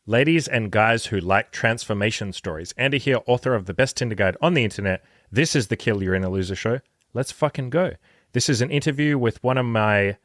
Ladies and guys who like transformation stories, Andy here, author of the best Tinder guide on the internet. This is the Kill You're in a Loser show. Let's fucking go. This is an interview with one of my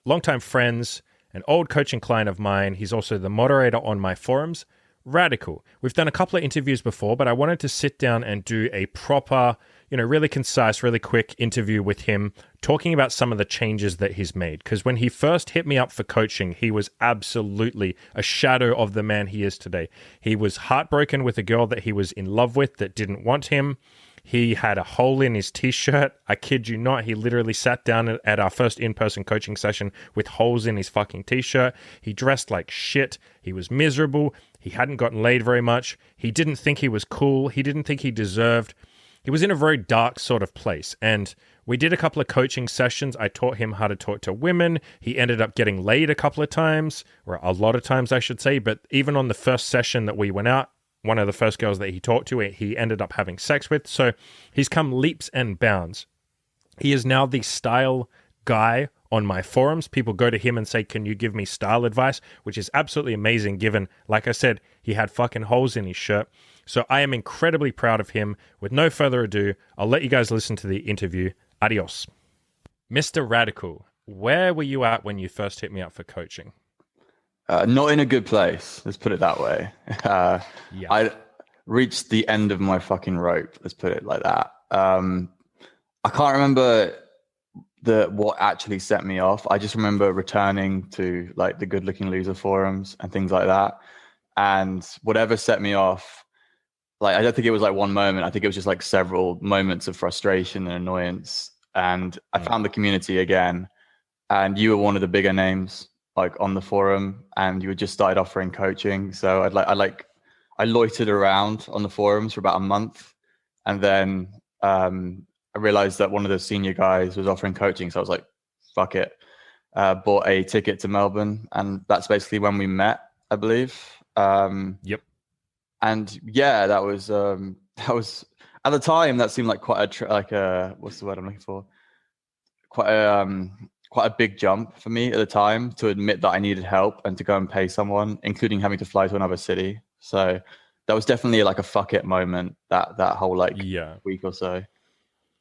longtime friends, an old coaching client of mine. He's also the moderator on my forums. Radical. We've done a couple of interviews before, but I wanted to sit down and do a proper, really concise, really quick interview with him, talking about some of the changes that he's made. Because when he first hit me up for coaching, he was absolutely a shadow of the man he is today. He was heartbroken with a girl that he was in love with that didn't want him. He had a hole in his t-shirt. I kid you not. He literally sat down at our first in-person coaching session with holes in his fucking t-shirt. He dressed like shit. He was miserable. He hadn't gotten laid very much. He didn't think he was cool. He didn't think he deserved. He was in a very dark sort of place. And we did a couple of coaching sessions. I taught him how to talk to women. He ended up getting laid a couple of times, or a lot of times, I should say. But even on the first session that we went out, one of the first girls that he talked to, he ended up having sex with. So he's come leaps and bounds. He is now the style guy on my forums. People go to him and say, can you give me style advice? Which is absolutely amazing given, like I said, he had fucking holes in his shirt. So I am incredibly proud of him. With no further ado, I'll let you guys listen to the interview. Adios. Mr. Radical, where were you at when you first hit me up for coaching? Not in a good place. Let's put it that way. Yeah. I reached the end of my fucking rope. Let's put it like that. I can't remember what actually set me off. I just remember returning to like the Good Looking Loser forums and things like that. And whatever set me off, like I don't think it was like one moment. I think it was just like several moments of frustration and annoyance. And I found the community again. And you were one of the bigger names like on the forum, and you had just started offering coaching. So I loitered around on the forums for about a month, and then I realized that one of the senior guys was offering coaching. So I was like, fuck it. Bought a ticket to Melbourne, and that's basically when we met, I believe. Yep. And yeah, that was at the time that seemed like quite a what's the word I'm looking for? Quite a big jump for me at the time to admit that I needed help and to go and pay someone, including having to fly to another city. So that was definitely like a fuck it moment, that whole week or so.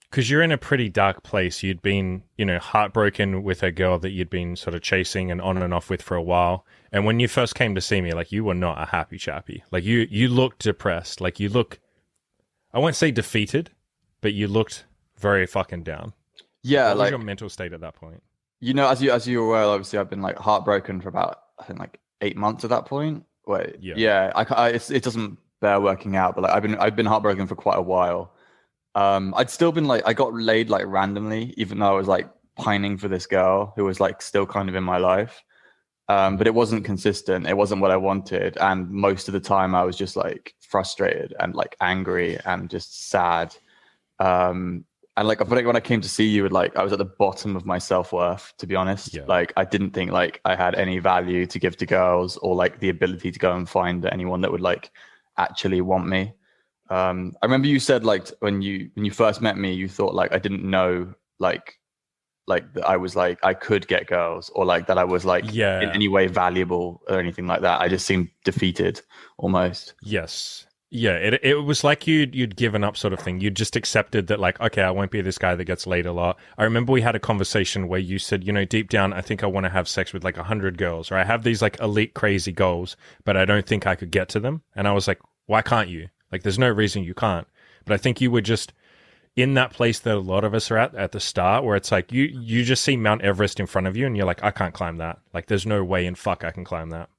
Because you're in a pretty dark place. You'd been, heartbroken with a girl that you'd been sort of chasing and on and off with for a while. And when you first came to see me, like, you were not a happy chappy. Like, you looked depressed. Like, you look, I won't say defeated, but you looked very fucking down. Yeah. What was your mental state at that point? As you're aware, obviously I've been like heartbroken for about, I think like 8 months at that point. Wait, yeah. It doesn't bear working out, but like I've been heartbroken for quite a while. I'd still been like, I got laid like randomly, even though I was like pining for this girl who was like still kind of in my life. But it wasn't consistent. It wasn't what I wanted. And most of the time I was just like frustrated and like angry and just sad. And like, I feel like when I came to see you, like I was at the bottom of my self-worth, to be honest. Yeah. Like I didn't think like I had any value to give to girls or like the ability to go and find anyone that would like actually want me. I remember you said like when you first met me, you thought like I didn't know like that I was like I could get girls or like that I was like in any way valuable or anything like that. I just seemed defeated almost. Yes. Yeah, it was like you'd given up sort of thing. You'd just accepted that like, okay, I won't be this guy that gets laid a lot. I remember we had a conversation where you said, deep down, I think I want to have sex with like 100 girls, or I have these like elite crazy goals, but I don't think I could get to them. And I was like, why can't you? Like, there's no reason you can't. But I think you were just in that place that a lot of us are at the start, where it's like you just see Mount Everest in front of you and you're like, I can't climb that. Like, there's no way in fuck I can climb that.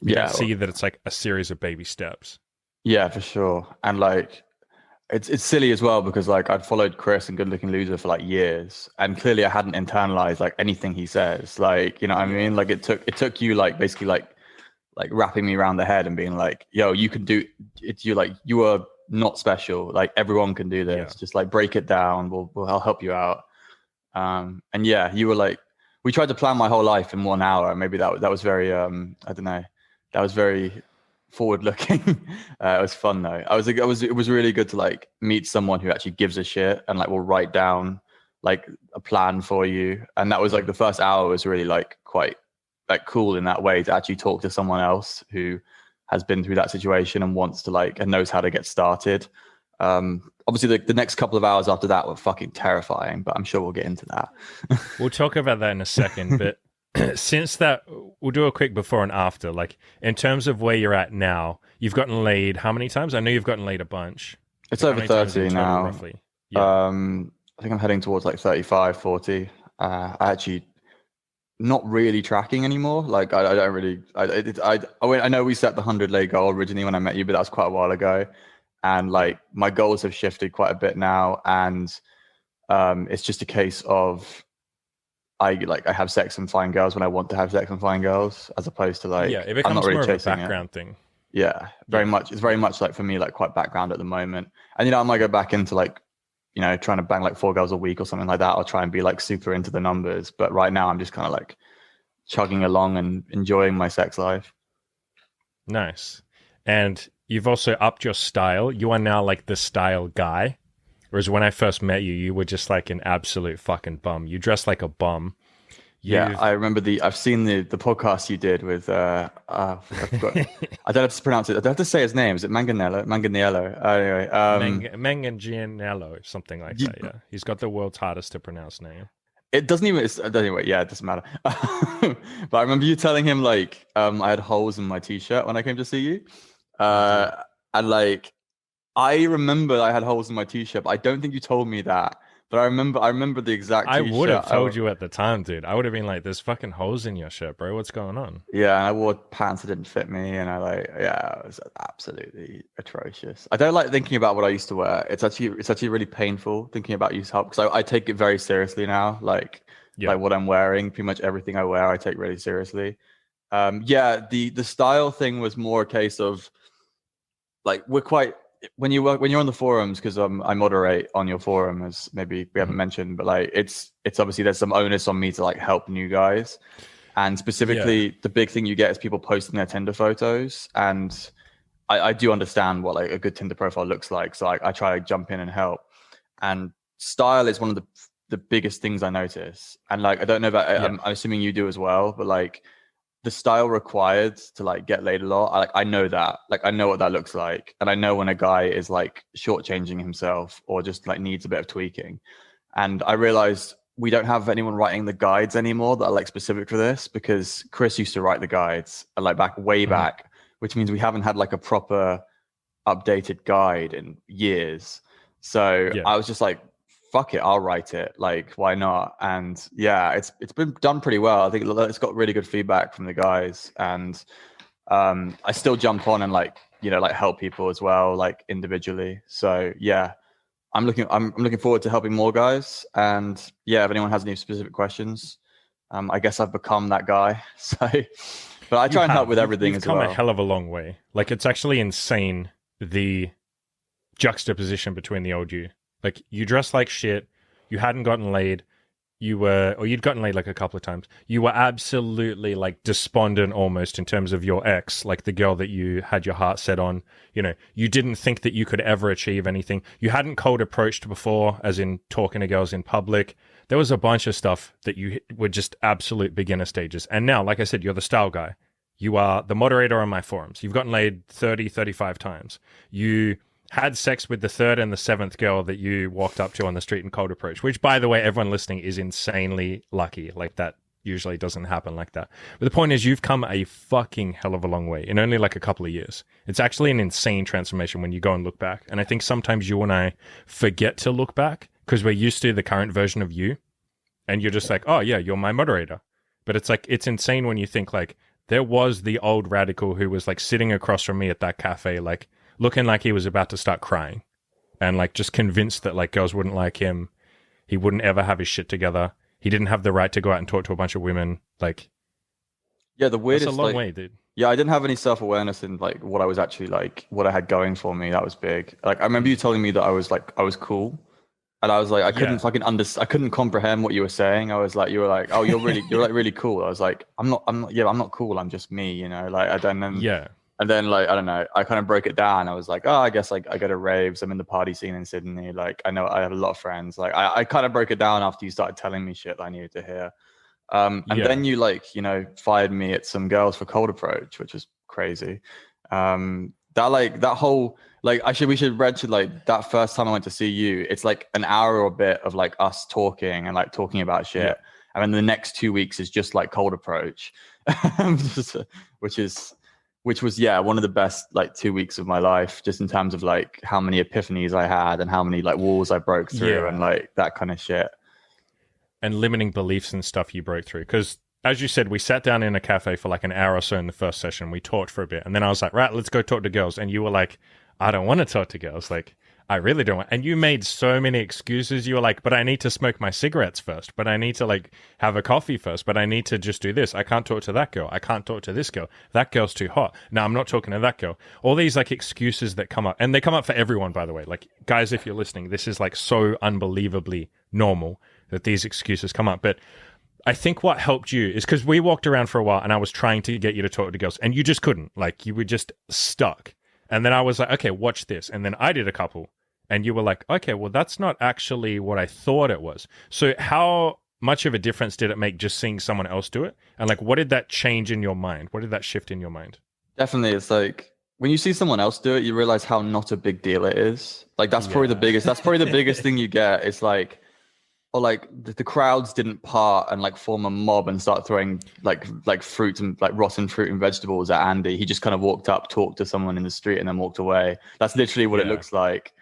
You don't see that it's like a series of baby steps. Yeah, for sure. And like it's silly as well because like I'd followed Chris and Good Looking Loser for like years, and clearly I hadn't internalized like anything he says. Like, you know what I mean? Like it took you like basically like wrapping me around the head and being like, yo, you can do it. You like, you are not special. Like everyone can do this. Just like break it down. I'll help you out. And yeah, you were like, we tried to plan my whole life in 1 hour. Maybe that was very I don't know. That was very forward looking. It was fun though. It was really good to like meet someone who actually gives a shit and like will write down like a plan for you. And that was like the first hour was really like quite like cool in that way to actually talk to someone else who has been through that situation and wants to like and knows how to get started. Obviously the next couple of hours after that were fucking terrifying, but I'm sure we'll get into that. We'll talk about that in a second, but since that, we'll do a quick before and after. Like, in terms of where you're at now, you've gotten laid how many times? I know you've gotten laid a bunch. It's over 30 now. Roughly. Yeah. I think I'm heading towards like 35, 40. I actually not really tracking anymore. Like I don't really. I know we set the 100 lay goal originally when I met you, but that was quite a while ago. And like my goals have shifted quite a bit now, and it's just a case of I have sex and find girls when I want to have sex and find girls, as opposed to like it becomes I'm not really more chasing of a background thing. Yeah, very much. It's very much like for me like quite background at the moment. And I might go back into like trying to bang like 4 girls a week or something like that. I'll try and be like super into the numbers. But right now I'm just kind of like chugging along and enjoying my sex life. Nice. And you've also upped your style. You are now like the style guy. Whereas when I first met you, you were just like an absolute fucking bum. You dressed like a bum. Yeah, I remember I've seen the podcast you did with I forgot. I don't have to pronounce it. I don't have to say his name. Is it Manganiello? Anyway, Manganiello, something like that. Yeah, he's got the world's hardest to pronounce name. It doesn't even. Anyway, yeah, it doesn't matter. But I remember you telling him like I had holes in my t-shirt when I came to see you, and like I remember I had holes in my t-shirt. But I don't think you told me that. But I remember the exact t-shirt. I would have told you at the time, dude. I would have been like, there's fucking holes in your shirt, bro. What's going on? Yeah, and I wore pants that didn't fit me, and it was absolutely atrocious. I don't like thinking about what I used to wear. It's actually really painful thinking about use help, because I take it very seriously now. Like what I'm wearing, pretty much everything I wear, I take really seriously. The style thing was more a case of like when you're on the forums, because I moderate on your forum, as maybe we haven't mentioned, but like it's obviously there's some onus on me to like help new guys, and specifically the big thing you get is people posting their Tinder photos, and I do understand what like a good Tinder profile looks like, so I try to jump in and help. And style is one of the biggest things I notice, and like I don't know about I'm assuming you do as well, but like the style required to like get laid a lot, I know that. Like I know what that looks like, and I know when a guy is like shortchanging himself or just like needs a bit of tweaking. And I realized we don't have anyone writing the guides anymore that are like specific for this, because Chris used to write the guides like way back, which means we haven't had like a proper updated guide in years. So I was just like, fuck it, I'll write it. Like, why not? And yeah, it's been done pretty well. I think it's got really good feedback from the guys, and I still jump on and like help people as well, like individually. So yeah, I'm looking forward to helping more guys. And yeah, if anyone has any specific questions, I guess I've become that guy. So, but I try and help with everything as well. You've come a hell of a long way. Like, it's actually insane, the juxtaposition between the old you. Like, you dressed like shit, you hadn't gotten laid, you'd gotten laid like a couple of times. You were absolutely like despondent almost in terms of your ex, like the girl that you had your heart set on. You didn't think that you could ever achieve anything. You hadn't cold approached before, as in talking to girls in public. There was a bunch of stuff that you were just absolute beginner stages. And now, like I said, you're the style guy. You are the moderator on my forums. You've gotten laid 30, 35 times. You had sex with the 3rd and the 7th girl that you walked up to on the street in cold approach, which, by the way, everyone listening is insanely lucky. Like, that usually doesn't happen like that. But the point is, you've come a fucking hell of a long way in only like a couple of years. It's actually an insane transformation when you go and look back. And I think sometimes you and I forget to look back because we're used to the current version of you. And you're just like, oh yeah, you're my moderator. But it's like, it's insane when you think like, there was the old radical who was like sitting across from me at that cafe, like, looking like he was about to start crying, and like just convinced that like girls wouldn't like him. He wouldn't ever have his shit together. He didn't have the right to go out and talk to a bunch of women. Like, yeah, the weirdest. That's a long way, dude. Yeah, I didn't have any self-awareness in like what I was actually like, what I had going for me. That was big. Like, I remember you telling me that I was cool, and I was like, I couldn't fucking I couldn't comprehend what you were saying. I was like, you were like, oh, you're like really cool. I was like, I'm not cool. I'm just me, like I don't know. Yeah. And then, like, I don't know, I kind of broke it down. I was like, oh, I guess like I go to raves. I'm in the party scene in Sydney. Like, I know I have a lot of friends. Like, I kind of broke it down after you started telling me shit that I needed to hear. And then you like, fired me at some girls for cold approach, which was crazy. That whole like we should read to like that first time I went to see you. It's like an hour or a bit of like us talking and like talking about shit. Yeah. And then the next 2 weeks is just like cold approach, which was one of the best like 2 weeks of my life, just in terms of like how many epiphanies I had and how many like walls I broke through and like that kind of shit. And limiting beliefs and stuff you broke through. Because as you said, we sat down in a cafe for like an hour or so in the first session. We talked for a bit. And then I was like, right, let's go talk to girls. And you were like, I don't want to talk to girls. Like, I really don't want. And you made so many excuses. You were like, but I need to smoke my cigarettes first. But I need to like have a coffee first. But I need to just do this. I can't talk to that girl. I can't talk to this girl. That girl's too hot. No, I'm not talking to that girl. All these like excuses that come up. And they come up for everyone, by the way. Like, guys, if you're listening, this is like so unbelievably normal that these excuses come up. But I think what helped you is because we walked around for a while and I was trying to get you to talk to girls and you just couldn't. Like, you were just stuck. And then I was like, okay, watch this. And then I did a couple and you were like, okay, well, that's not actually what I thought it was. So how much of a difference did it make just seeing someone else do it? And like, what did that change in your mind? What did that shift in your mind? Definitely. It's like when you see someone else do it, you realize how not a big deal it is. Like, that's probably the biggest thing you get. It's like, or like the crowds didn't part and like form a mob and start throwing like fruit and like rotten fruit and vegetables at Andy. He just kind of walked up, talked to someone in the street, and then walked away. That's literally what it looks like.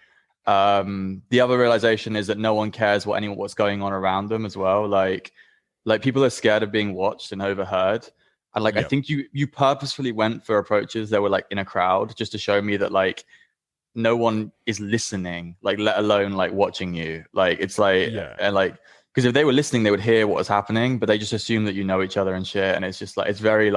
The other realization is that no one cares what's going on around them as well. Like people are scared of being watched and overheard. And like I think you purposefully went for approaches that were like in a crowd just to show me that like no one is listening, like let alone like watching you. Like it's like and like because if they were listening they would hear what was happening, but they just assume that you know each other and shit. And it's just like it's very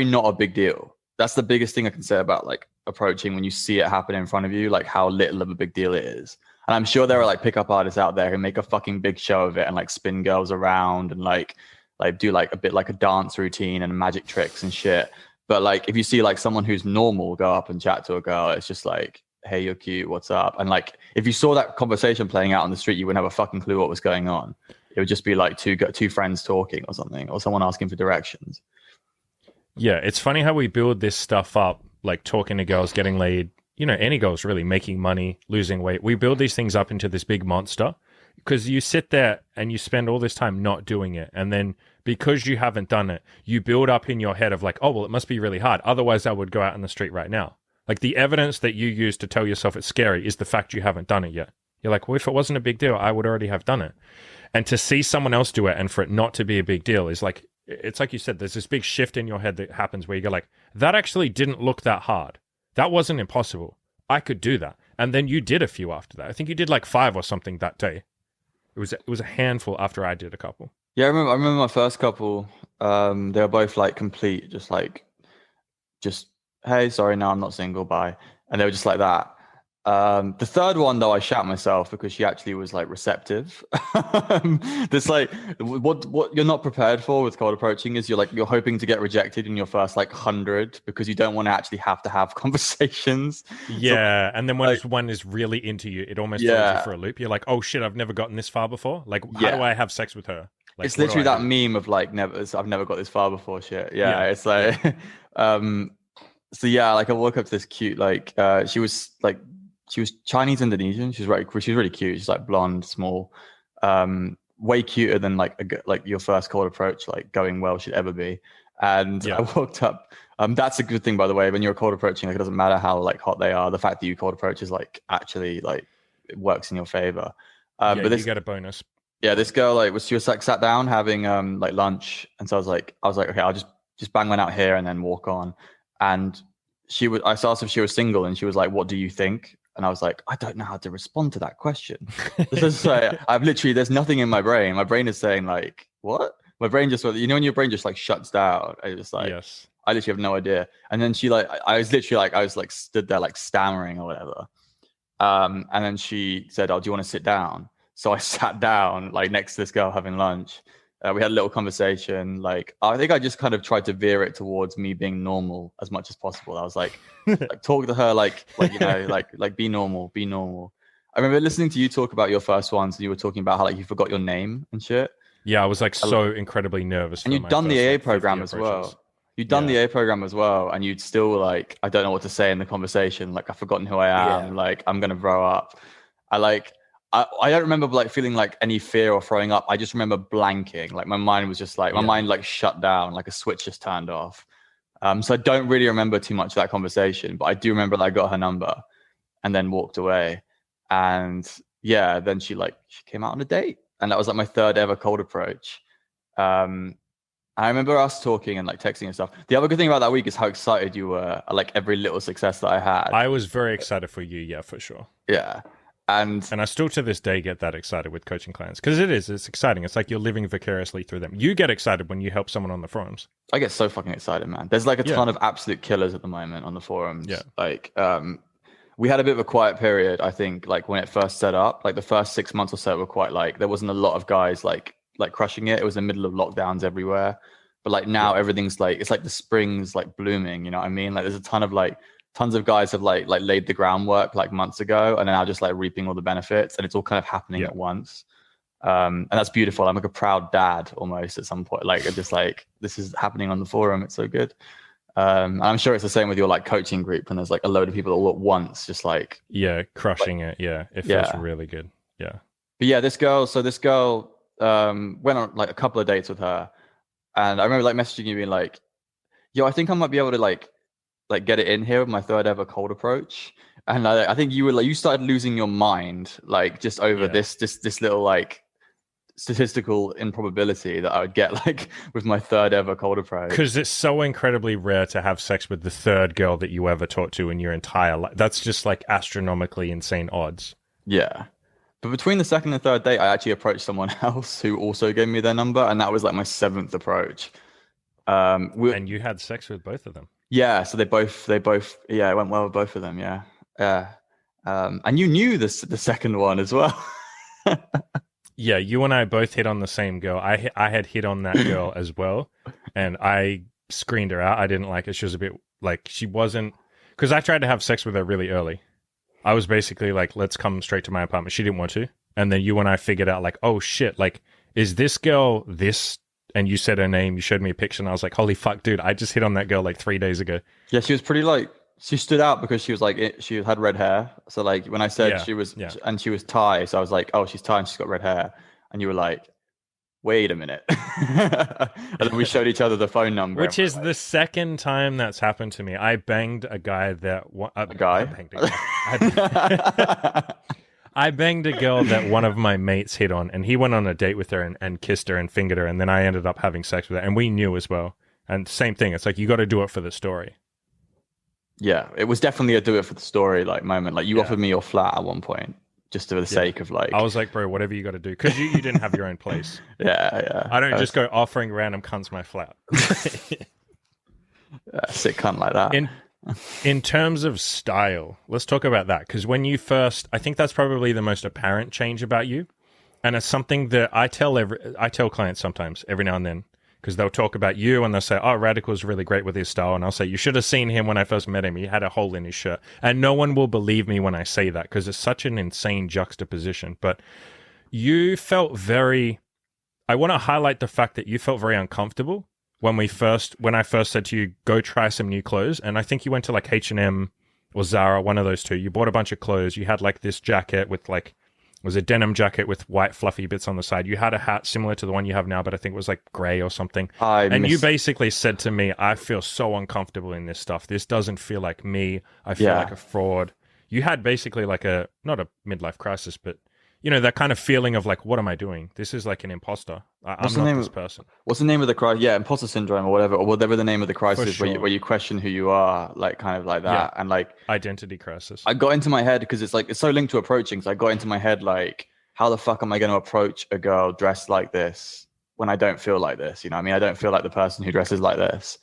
not a big deal. That's the biggest thing I can say about like approaching when you see it happen in front of you, like how little of a big deal it is. And I'm sure there are like pickup artists out there who make a fucking big show of it and like spin girls around and like do like a bit like a dance routine and magic tricks and shit. But like, if you see like someone who's normal go up and chat to a girl, it's just like, hey, you're cute, what's up? And like, if you saw that conversation playing out on the street, you wouldn't have a fucking clue what was going on. It would just be like two friends talking or something, or someone asking for directions. Yeah, it's funny how we build this stuff up, like talking to girls, getting laid, you know, any girls really, making money, losing weight. We build these things up into this big monster because you sit there and you spend all this time not doing it. And then because you haven't done it, you build up in your head of like, oh, well, it must be really hard. Otherwise, I would go out in the street right now. Like the evidence that you use to tell yourself it's scary is the fact you haven't done it yet. You're like, well, if it wasn't a big deal, I would already have done it. And to see someone else do it and for it not to be a big deal is like, it's like you said, there's this big shift in your head that happens where you go like, that actually didn't look that hard. That wasn't impossible. I could do that. And then you did a few after that. I think you did like 5 or something that day. It was a handful after I did a couple. Yeah, I remember my first couple. They were both like complete, just hey, sorry, no, I'm not single, bye. And they were just like that. The third one though, I shat myself because she actually was like receptive. This like what you're not prepared for with cold approaching is you're hoping to get rejected in your first like 100 because you don't want to actually have to have conversations. Yeah, so, and then when one is really into you, it almost throws you for a loop. You're like, oh shit, I've never gotten this far before. Like, how do I have sex with her? Like, it's literally that meme of like I've never got this far before shit. Yeah. It's like so yeah, like I woke up to this cute she was Chinese Indonesian. She's really cute. She's like blonde, small, way cuter than like your first cold approach, like going well should ever be. And I walked up. That's a good thing, by the way. When you're cold approaching, like it doesn't matter how like hot they are. The fact that you cold approach is like actually like it works in your favor. But you get a bonus. Yeah, this girl she was like sat down having like lunch, and so I was like, okay, I'll just bang one out here and then walk on. And I asked if she was single, and she was like, what do you think? And I was like, I don't know how to respond to that question. This is like, there's nothing in my brain. My brain is saying like, what? My brain just, you know, when your brain just like shuts down, I just like, yes. I literally have no idea. And then she I was like stood there like stammering or whatever. And then she said, oh, do you want to sit down? So I sat down like next to this girl having lunch. We had a little conversation. Like, I think I just kind of tried to veer it towards me being normal as much as possible. I was like talk to her like you know, like be normal. I remember listening to you talk about your first ones, and you were talking about how like you forgot your name and shit. Yeah, I was like so incredibly nervous. And you'd done the AA program as well. you'd done the A program as well, and you'd still like, I don't know what to say in the conversation. Like, I've forgotten who I am. Like, I'm gonna grow up. I don't remember like feeling like any fear or throwing up. I just remember blanking. Like my mind was just like my mind like shut down, like a switch just turned off. So I don't really remember too much of that conversation, but I do remember that I got her number and then walked away. And yeah, then she came out on a date, and that was like my third ever cold approach. I remember us talking and like texting and stuff. The other good thing about that week is how excited you were at like every little success that I had. I was very excited for you, yeah, for sure. Yeah. And I still to this day get that excited with coaching clients because it's exciting. It's like you're living vicariously through them. You get excited when you help someone on the forums. I get so fucking excited, man. There's like a ton of absolute killers at the moment on the forums. Yeah. Like, we had a bit of a quiet period, I think, like when it first set up, like the first 6 months or so were quite like, there wasn't a lot of guys like crushing it. It was the middle of lockdowns everywhere. But like now everything's like, it's like the spring's like blooming, you know what I mean? Like there's a ton of tons of guys have like laid the groundwork like months ago and are now just like reaping all the benefits, and it's all kind of happening at once. And that's beautiful. I'm like a proud dad almost at some point. Like, I'm just like, this is happening on the forum. It's so good. And I'm sure it's the same with your like coaching group, and there's like a load of people all at once, just like crushing it. Yeah, it feels really good. Yeah. But yeah, this girl went on like a couple of dates with her, and I remember like messaging you being like, "Yo, I think I might be able to like get it in here with my third ever cold approach." And I think you were like, you started losing your mind like just over this little like statistical improbability that I would get like with my third ever cold approach. Because it's so incredibly rare to have sex with the third girl that you ever talked to in your entire life. That's just like astronomically insane odds. Yeah. But between the second and third date, I actually approached someone else who also gave me their number, and that was like my seventh approach. And you had sex with both of them. Yeah, so they both it went well with both of them. Yeah. And you knew the second one as well. Yeah, you and I both hit on the same girl. I had hit on that girl as well, and I screened her out. I didn't like her. She was a bit like, she wasn't, because I tried to have sex with her really early. I was basically like, let's come straight to my apartment. She didn't want to. And then you and I figured out like, oh shit, like, is this girl this? And you said her name, you showed me a picture, and I was like, holy fuck, dude, I just hit on that girl like 3 days ago. Yeah, she was pretty like, she stood out because she was like, she had red hair. So like when I said she was, and she was Thai, so I was like, oh, she's Thai and she's got red hair. And you were like, wait a minute. And then we showed each other the phone number. Which is the second time that's happened to me. I banged a guy that... a guy? I banged a guy. I banged a girl that one of my mates hit on, and he went on a date with her and kissed her and fingered her, and then I ended up having sex with her, and we knew as well. And same thing, it's like, you got to do it for the story. Yeah, it was definitely a do it for the story like moment. Like you offered me your flat at one point, just for the sake of like... I was like, bro, whatever you got to do, because you didn't have your own place. Yeah. I don't just go offering random cunts my flat. Sick cunt like that. In terms of style, let's talk about that, because when you first, I think that's probably the most apparent change about you, and it's something that I tell clients sometimes every now and then, because they'll talk about you and they'll say, oh, Radical's really great with his style, and I'll say, you should have seen him when I first met him. He had a hole in his shirt, and no one will believe me when I say that, because it's such an insane juxtaposition. But you felt I want to highlight the fact that you felt very uncomfortable when I first said to you, go try some new clothes. And I think you went to like H&M or Zara, one of those two. You bought a bunch of clothes. You had like this jacket with like, it was a denim jacket with white fluffy bits on the side. You had a hat similar to the one you have now, but I think it was like gray or something. You basically said to me, I feel so uncomfortable in this stuff. This doesn't feel like me. I feel like a fraud. You had basically like not a midlife crisis, but you know, that kind of feeling of like, what am I doing? This is like an imposter. I'm not this person. What's the name of the crisis? Yeah, imposter syndrome or whatever the name of the crisis where you question who you are, like kind of like that. And like identity crisis. I got into my head because it's so linked to approaching. So I got into my head like, how the fuck am I going to approach a girl dressed like this when I don't feel like this? You know what I mean? I don't feel like the person who dresses like this.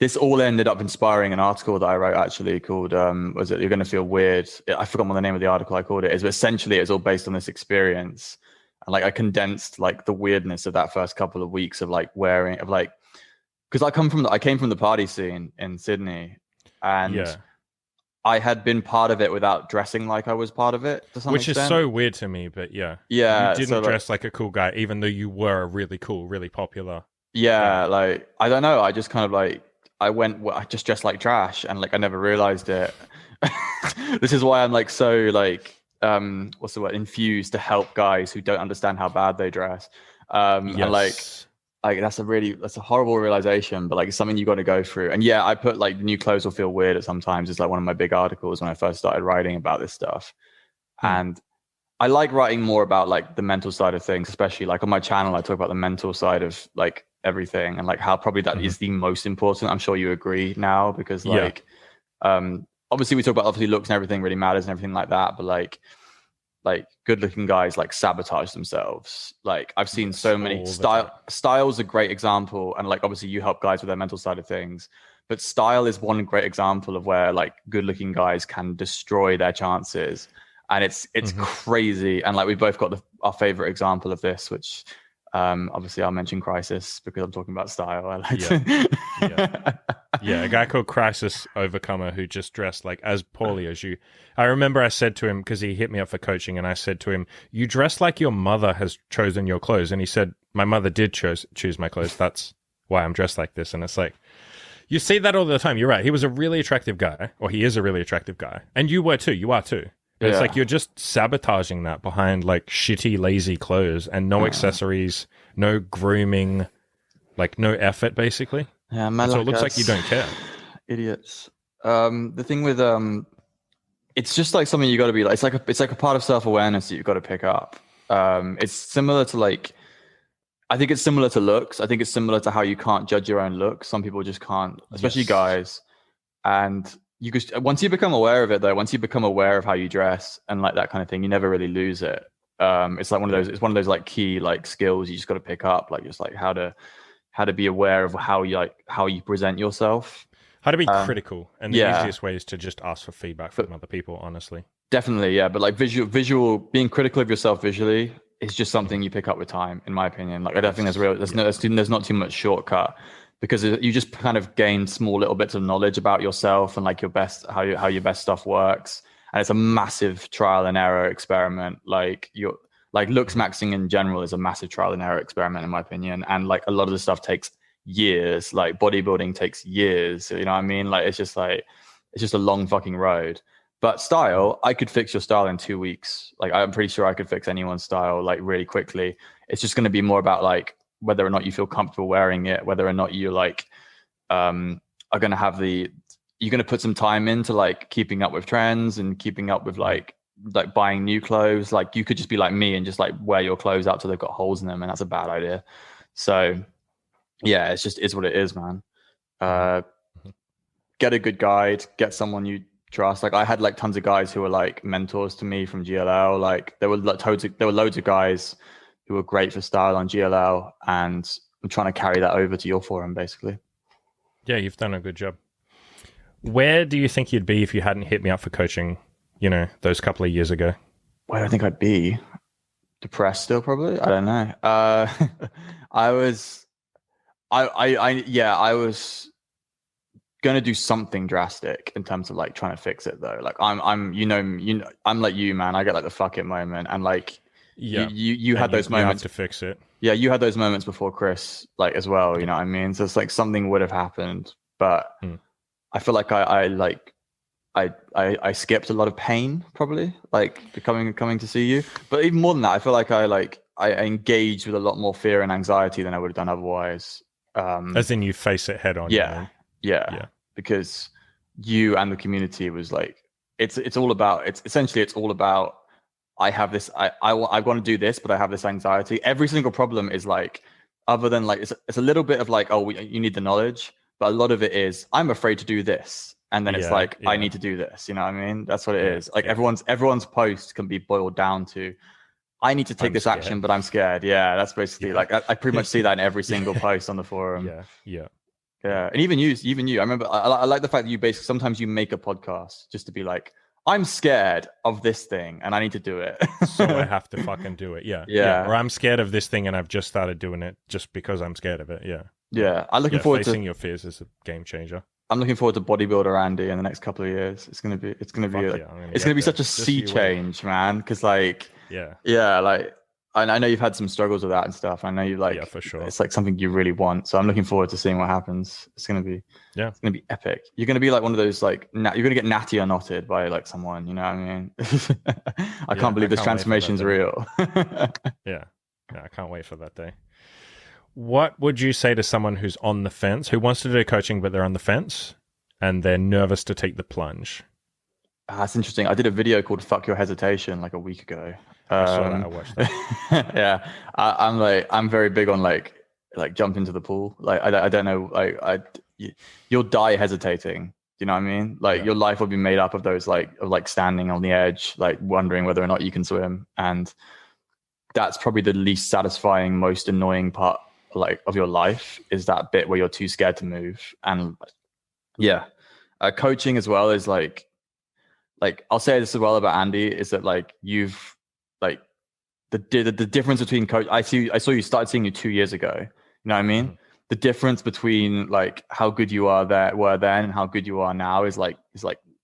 This all ended up inspiring an article that I wrote actually called, was it You're Going to Feel Weird? I forgot what the name of the article I called it is, but essentially it's all based on this experience. And like I condensed like the weirdness of that first couple of weeks of like wearing, of like, because I came from the party scene in Sydney, and I had been part of it without dressing like I was part of it to some extent. Which is so weird to me, but yeah. You didn't dress like a cool guy, even though you were really cool, really popular. Yeah, like I don't know. I just kind of like I just dressed like trash, and like I never realized it. This is why I'm like so like what's the word, infused to help guys who don't understand how bad they dress. And Yes. like that's a horrible realization, but like it's something you got to go through. And yeah, I put like new clothes will feel weird at sometimes. It's like one of my big articles when I first started writing about this stuff. And I like writing more about like the mental side of things, especially like on my channel, I talk about the mental side of like everything and like how probably that is the most important. I'm sure you agree now because like, obviously we talk about obviously looks and everything really matters and everything like that, but like good looking guys like sabotage themselves. Like I've seen so many style's a great example. And like, obviously you help guys with their mental side of things, but style is one great example of where like good looking guys can destroy their chances. And it's crazy. And like we both got our favorite example of this, which obviously I'll mention Crisis because I'm talking about style. I like a guy called Crisis Overcomer who just dressed like as poorly as you. I remember I said to him, because he hit me up for coaching, and I said to him, "You dress like your mother has chosen your clothes." And he said, "My mother did choose my clothes. That's why I'm dressed like this." And it's like, you see that all the time. You're right. He was a really attractive guy, or he is a really attractive guy, and you were too. You are too. But it's like you're just sabotaging that behind like shitty, lazy clothes and no accessories, no grooming, like no effort, basically. Yeah, man. So it looks like you don't care. Idiots. The thing with it's just like something you got to be like. It's like a part of self-awareness that you've got to pick up. It's similar to like, I think it's similar to looks. I think it's similar to how you can't judge your own looks. Some people just can't, especially guys. And you just, once you become aware of it though, once you become aware of how you dress and like that kind of thing, you never really lose it. It's like it's one of those like key like skills you just got to pick up, like just like how to be aware of how you present yourself, how to be critical. And the easiest way is to just ask for feedback from other people, honestly. Definitely, yeah. But like visual being critical of yourself visually is just something you pick up with time, in my opinion. Like I don't think there's not too much shortcut, because you just kind of gain small little bits of knowledge about yourself and like how your best stuff works. And it's a massive trial and error experiment. Like looks maxing in general is a massive trial and error experiment, in my opinion. And like a lot of the stuff takes years. Like bodybuilding takes years. You know what I mean? Like it's just a long fucking road. But style, I could fix your style in 2 weeks. Like I'm pretty sure I could fix anyone's style like really quickly. It's just going to be more about like whether or not you feel comfortable wearing it, whether or not you like are going to have you're going to put some time into like keeping up with trends and keeping up with like buying new clothes. Like you could just be like me and just like wear your clothes out till they've got holes in them, and that's a bad idea. So yeah, it's what it is, man. Get a good guide, get someone you trust. Like I had like tons of guys who were like mentors to me from GLL. Like there were loads of guys who were great for style on GLL, and I'm trying to carry that over to your forum, basically. Yeah, you've done a good job. Where do you think you'd be if you hadn't hit me up for coaching, those couple of years ago? Where do I think I'd be? Depressed still, probably. I don't know. I was gonna do something drastic in terms of like trying to fix it though. Like I'm I'm like you, man. I get like the fuck it moment, and like you had those moments to fix it. Yeah, you had those moments before Chris, like as well. You know what I mean? So it's like something would have happened, but I feel like I skipped a lot of pain, probably, like coming to see you. But even more than that, I feel like I engaged with a lot more fear and anxiety than I would have done otherwise. As in, you face it head on. Yeah. Because you and the community was like, it's all about. I have this. I want to do this, but I have this anxiety. Every single problem is like, other than like, it's a little bit of like, you need the knowledge, but a lot of it is I'm afraid to do this. And then it's like, I need to do this. You know what I mean? That's what it is. Like everyone's post can be boiled down to, I need to take this action, but I'm scared. Yeah, that's basically like, I pretty much see that in every single post on the forum. Yeah. And even you, I remember, I like the fact that you basically, sometimes you make a podcast just to be like, I'm scared of this thing and I need to do it. So I have to fucking do it. Yeah. Or I'm scared of this thing and I've just started doing it just because I'm scared of it. Yeah. I'm looking forward facing your fears is a game changer. I'm looking forward to bodybuilder Andy in the next couple of years. It's gonna be such a sea change, man. Because like, like I know you've had some struggles with that and stuff. I know you like, yeah, for sure. It's like something you really want. So I'm looking forward to seeing what happens. It's gonna be epic. You're gonna be like one of those like you're gonna get natty or knotted by like someone. You know what I mean? I can't believe this transformation's real. Yeah, I can't wait for that day. What would you say to someone who's on the fence, who wants to do coaching but they're on the fence and they're nervous to take the plunge? That's interesting. I did a video called "Fuck Your Hesitation" like a week ago. I saw that. I watched that. Yeah, I'm very big on like jump into the pool. Like I don't know, you'll die hesitating. Do you know what I mean? Like your life will be made up of those like standing on the edge, like wondering whether or not you can swim, and that's probably the least satisfying, most annoying part like of your life, is that bit where you're too scared to move. And coaching as well is like I'll say this as well about Andy, is that like you've like the difference between coach. I saw you started seeing you 2 years ago. You know what I mean? Mm-hmm. The difference between like how good you were then and how good you are now is like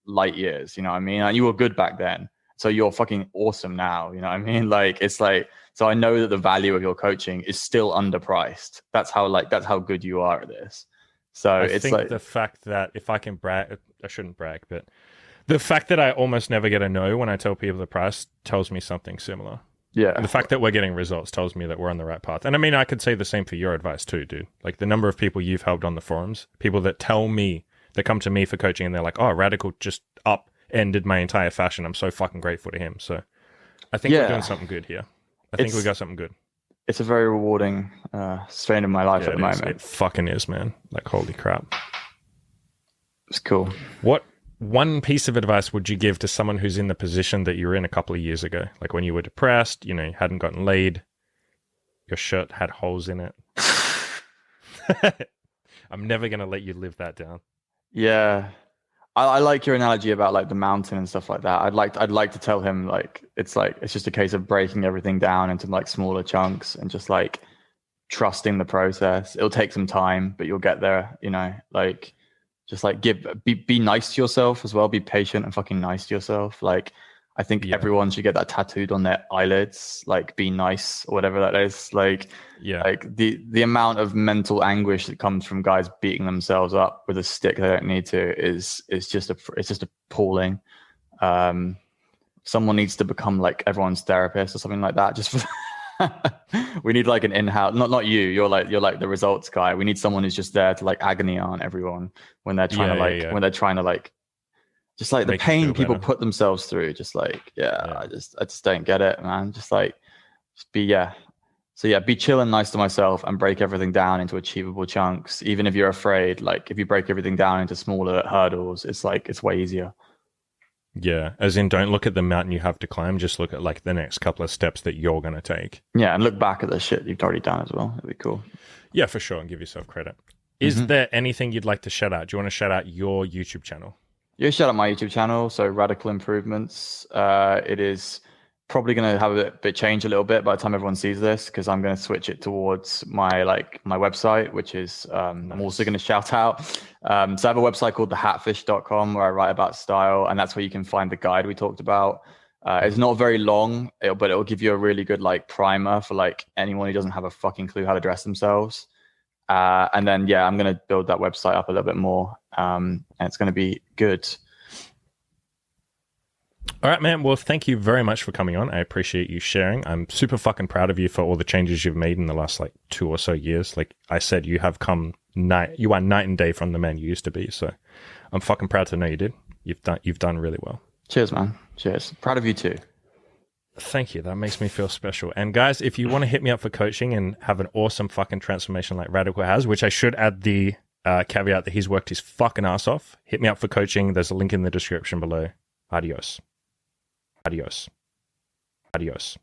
light years. You know what I mean? And you were good back then, so you're fucking awesome now. You know what I mean? Like it's like, so I know that the value of your coaching is still underpriced. That's how good you are at this. So I it's think like the fact that, if I can brag, I shouldn't brag, but the fact that I almost never get a no when I tell people the price tells me something similar. Yeah. And the fact that we're getting results tells me that we're on the right path. And I mean, I could say the same for your advice too, dude. Like the number of people you've helped on the forums, people that tell me, that come to me for coaching and they're like, oh, Radical just upended my entire fashion. I'm so fucking grateful to him. So I think we're doing something good here. I think we got something good. It's a very rewarding strain of my life at the moment. It fucking is, man. Like, holy crap. It's cool. What one piece of advice would you give to someone who's in the position that you were in a couple of years ago? Like when you were depressed, you know, you hadn't gotten laid, your shirt had holes in it. I'm never going to let you live that down. Yeah. I like your analogy about like the mountain and stuff like that. I'd like to tell him like it's just a case of breaking everything down into like smaller chunks and just like trusting the process. It'll take some time, but you'll get there, you know, like just like be nice to yourself as well. Be patient and fucking nice to yourself. Like I think everyone should get that tattooed on their eyelids, like be nice or whatever that is. Like, like the amount of mental anguish that comes from guys beating themselves up with a stick they don't need to is just appalling. Someone needs to become like everyone's therapist or something like that. Just for we need like an in-house, not you. You're like the results guy. We need someone who's just there to like agony on everyone when they're trying when they're trying to like. Just like the pain people put themselves through, just like, I just don't get it, man. Just be chill and nice to myself and break everything down into achievable chunks. Even if you're afraid, like if you break everything down into smaller hurdles, it's way easier. Yeah, as in don't look at the mountain you have to climb, just look at like the next couple of steps that you're going to take. Yeah, and look back at the shit you've already done as well. It'd be cool. Yeah, for sure, and give yourself credit. Is there anything you'd like to shout out? Do you want to shout out your YouTube channel? Yeah, shout out my YouTube channel. So Radical Improvements. It is probably going to have a bit change a little bit by the time everyone sees this, because I'm going to switch it towards my website, which is I'm also going to shout out. So I have a website called thehatfish.com where I write about style, and that's where you can find the guide we talked about. It's not very long, but it'll give you a really good like primer for like anyone who doesn't have a fucking clue how to dress themselves. And then, I'm going to build that website up a little bit more. And it's going to be good. All right, man. Well, thank you very much for coming on. I appreciate you sharing. I'm super fucking proud of you for all the changes you've made in the last 2 or so years. Like I said, you are night and day from the man you used to be. So I'm fucking proud to know you did. You've done really well. Cheers, man. Cheers. Proud of you too. Thank you. That makes me feel special. And guys, if you want to hit me up for coaching and have an awesome fucking transformation like Radical has, which I should add the caveat that he's worked his fucking ass off, hit me up for coaching. There's a link in the description below. Adios. Adios. Adios.